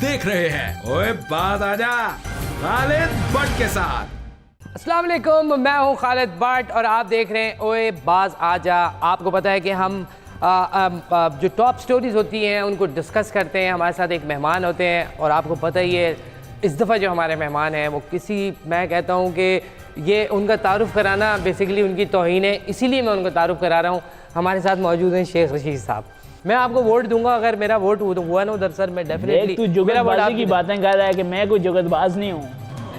देख रहे हैं ओए बाज आजा खालिद भट्ट के साथ। अस्सलाम वालेकुम, मैं हूं खालिद भट्ट और आप देख रहे हैं ओए बाज आजा। आपको पता है कि हम जो टॉप स्टोरीज होती हैं उनको डिस्कस करते हैं। हमारे साथ एक मेहमान होते हैं और आपको पता ही है इस दफ़ा जो हमारे मेहमान हैं वो मैं कहता हूं कि ये उनका तारुफ़ कराना बेसिकली उनकी तौहीन है, इसीलिए मैं उनको तारुफ़ करा रहा हूं। हमारे साथ मौजूद हैं शेख रशीद साहब। मैं आपको वोट दूंगा, अगर मेरा वोट हुआ ना उधर सर मैं डेफिनेटली। तू जुगतबाजी की बातें कर रहा है कि मैं कोई जुगतबाज नहीं हूँ,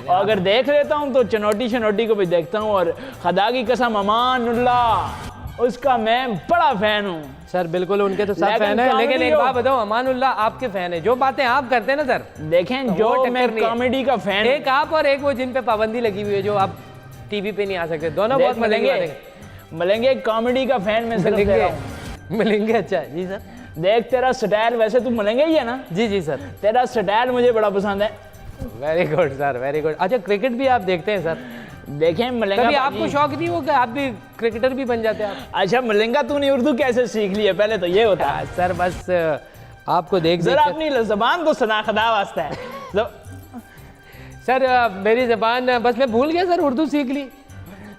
और अगर देख लेता हूँ तो चनौटी को भी देखता हूँ, और खुदा की कसम अमानुल्लाह उसका मैं बड़ा फैन हूँ। सर बिल्कुल उनके तो सब फैन है, लेकिन एक बात बताओ, अमानुल्लाह आपके फैन है, जो बातें आप करते हैं ना सर, देखें तो जो मैं कॉमेडी का फैन, एक आप और एक वो जिन पे पाबंदी लगी हुई है जो आप टीवी पे नहीं आ सकते, दोनों बहुत मिलेंगे। कॉमेडी का फैन में मिलेंगे। अच्छा जी सर। देख तेरा स्टाइल, वैसे तू मिलेंगे ही है ना? जी जी सर। तेरा स्टाइल मुझे बड़ा पसंद है। Very good sir, very good. अच्छा क्रिकेट भी आप देखते हैं सर? देखें मलेंगा, कभी आपको शौक नहीं हो कि आप भी क्रिकेटर भी बन जाते हैं आप? अच्छा मलेंगा, तूने उर्दू कैसे सीख ली है? पहले तो ये होता है सर, बस आपको देख जरा अपनी ज़बान तो सुना, खुदा वास्ता है। सर मेरी ज़बान बस मैं भूल गया सर, उर्दू सीख ली।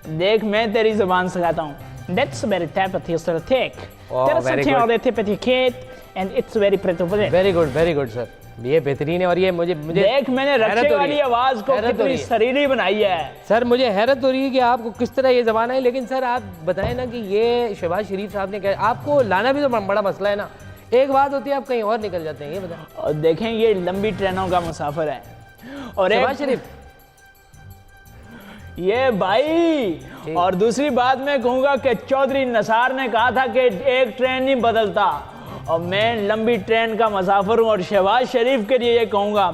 देख मैं तेरी ज़बान सिखाता हूँ। That's very thick. And it's very pretty. Very good, very good sir. ये बेहतरीन है। और ये मुझे देख मैंने रक्षे वाली आवाज को कितनी शरीरी बनाई है। सर मुझे हैरत हो रही है कि आपको किस तरह ये ज़बान है, लेकिन सर आप बताएं ना कि ये शहबाज शरीफ साहब ने कहा, आपको लाना भी तो बड़ा मसला है ना। एक बात होती है आप कहीं और निकल जाते हैं, ये बताएं। और देखें ये लंबी ट्रेनों का मुसाफिर है, और शहबाज शरीफ ये भाई। और दूसरी बात मैं कहूँगा कि चौधरी नसार ने कहा था कि एक ट्रेन नहीं बदलता, और मैं लंबी ट्रेन का मुसाफिर हूँ। और शहबाज शरीफ के लिए ये कहूँगा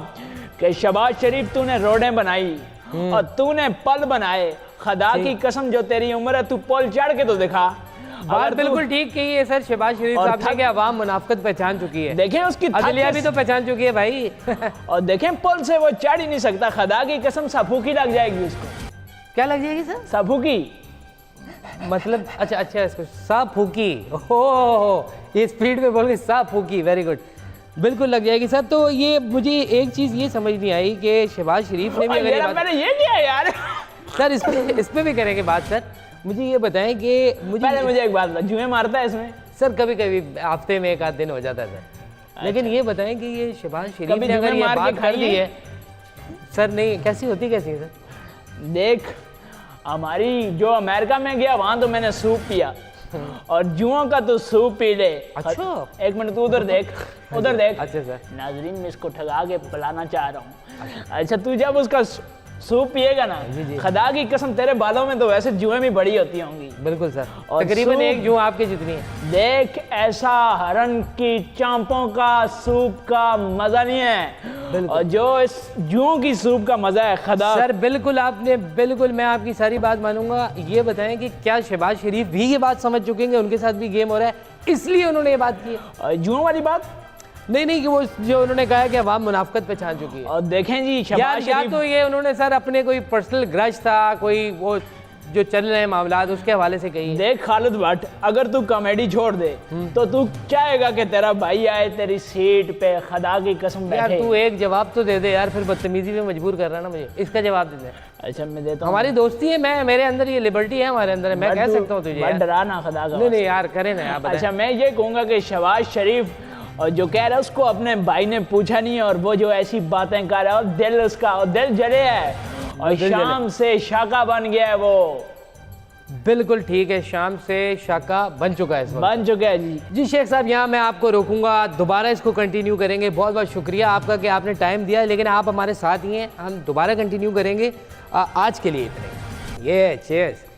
कि शहबाज शरीफ तूने रोडें बनाई और तूने पल बनाए, खुदा की कसम जो तेरी उम्र है तू पुल चढ़ के तो दिखा। बात बिल्कुल ठीक कही है सर शहबाज शरीफ साहब ने कि अवाम मुनाफिकत पहचान चुकी है। देखें उसकी अदलिया भी तो पहचान चुकी है भाई। और देखें पुल से वो चढ़ ही नहीं सकता, खुदा की कसम सफूकी लग जाएगी उसको। क्या लग जाएगी सर? सफूकी मतलब अच्छा इसको साफूकी। ओह ये स्पीड में बोल के साफूकी, वेरी गुड, बिल्कुल लग जाएगी सर। तो ये मुझे एक चीज़ ये समझ नहीं आई कि शहबाज शरीफ ने भी अगर मैंने ये किया यार सर इस पे भी करेंगे बात। सर मुझे ये बताएं कि मुझे एक बात बता, जुए मारता है इसमें? सर कभी कभी हफ्ते में एक आध दिन हो जाता है सर। लेकिन ये बताएं कि ये शहबाज शरीफ ने अगर ये बात कर दी है सर, नहीं कैसी होती कैसी है सर? देख हमारी जो अमेरिका में गया वहां तो मैंने सूप पिया, और जुओं का तो सूप पी ले। अच्छा एक मिनट तू उधर देख, उधर देख। अच्छा सर। नाजरीन मैं इसको ठगा के पिलाना चाह रहा हूँ। अच्छा तू जब उसका सूप पिएगा ना, खुदा की कसम तेरे बालों में तो वैसे जुएं भी बड़ी होती होंगी। बिल्कुल सर, तकरीबन एक जुआ आपके जितनी है। देख ऐसा हरन की चांपों का सूप का मजा नहीं है, और जो इस जुओं की सूप का मजा है खुदा। सर बिल्कुल मैं आपकी सारी बात मानूंगा। ये बताएं कि क्या शहबाज शरीफ भी ये बात समझ चुके हैं, उनके साथ भी गेम हो रहा है इसलिए उन्होंने ये बात की है? जुओं वाली बात नहीं कि वो जो उन्होंने कहा कि अवाम मुनाफिकत पहचान चुकी है। और देखें जी या तो ये उन्होंने सर अपने कोई पर्सनल ग्रज था, कोई वो जो चल रहे हैं मामलात उसके हवाले से कही। देख खालिद भट्ट, अगर तू कॉमेडी छोड़ दे तो तू चाहेगा कि तेरा भाई आए तेरी सीट पे, खुदा की कसम बैठे। यार तू एक जवाब तो दे दे यार, फिर बदतमीजी में मजबूर कर रहा है ना मुझे, इसका जवाब दे दे। अच्छा मैं देता हूँ, हमारी दोस्ती है, मैं मेरे अंदर ये लिबर्टी है, हमारे अंदर है, मैं कह सकता हूँ तुझे। डरा ना खुदा का। नहीं यार करे ना यार। अच्छा मैं ये कहूँगा कि शहबाज शरीफ और जो कह रहा है उसको अपने भाई ने पूछा नहीं, और वो जो ऐसी बातें कर रहा है, और दिल उसका और दिल जले है, और शाम से शाका बन गया है वो। बिल्कुल ठीक है, शाम से शाका बन चुका है, बन चुका है जी। शेख साहब यहाँ मैं आपको रोकूंगा, दोबारा इसको कंटिन्यू करेंगे। बहुत बहुत शुक्रिया आपका कि आपने टाइम दिया, लेकिन आप हमारे साथ ही हैं, हम दोबारा कंटिन्यू करेंगे। आज के लिए इतने। ये चीज़